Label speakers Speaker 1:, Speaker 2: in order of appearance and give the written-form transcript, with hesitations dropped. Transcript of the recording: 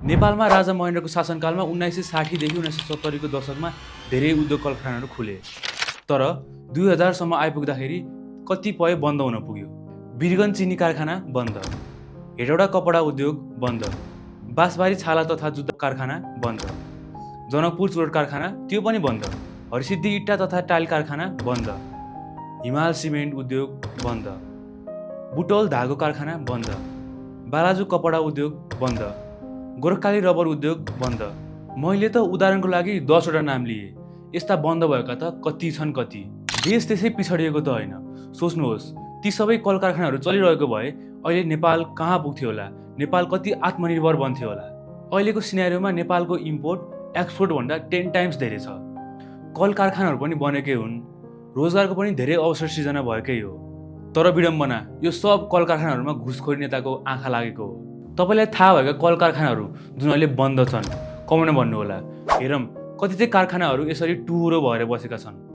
Speaker 1: नेपालमा राजा महेन्द्रको शासनकालमा 1960 देखि 1970 को दशकमा धेरै उद्योग कलकारखानाहरू खुले। तर 2000 सम्म आइपुग्दाखेरि कतिपय बन्द हुन पुग्यो। वीरगञ्ज चिनी कारखाना बन्द, हेटौडा कपडा उद्योग बन्द, बाँसबारी छाला तथा जुत्ता कारखाना बन्द, जनकपुर चुरोट कारखाना त्यो पनि बन्द, हरिसिद्धि इट्टा तथा टाइल कारखाना बन्द, हिमाल सिमेन्ट उद्योग बन्द, बुटौल धागो कारखाना बन्द, बालाजु कपडा उद्योग बन्द, गोरखकाली रबर उद्योग बन्द। मैले त उदाहरणको लागि 10 वटा नाम लिए। यस्ता बन्द भएका त कति छन् कति। देश त्यसै पिछडिएको त होइन। सोच्नुहोस्, ती सबै कल कारखानाहरू चलिरहेको भए अहिले नेपाल कहाँ पुग्थ्यो होला, नेपाल कति आत्मनिर्भर बन्थ्यो होला। अहिलेको सिनेरियोमा नेपालको इम्पोर्ट एक्सपोर्ट भन्दा 10 टाइम्स धेरै छ। कल कारखानाहरू पनि बनेकै हुन्, रोजगारको पनि धेरै अवसर सृजना भएकै हो। तर विडम्बना, यो सब कल कारखानाहरूमा घुसखोरी नेताको आँखा लागेको हो। तपाईलाई थाहा भएका कल कारखानाहरू जुन अहिले बन्द छन्, कमेन्टमा भन्नुहोला। हेरौँ कति चाहिँ कारखानाहरू यसरी टुहुरो भएर बसेका छन्।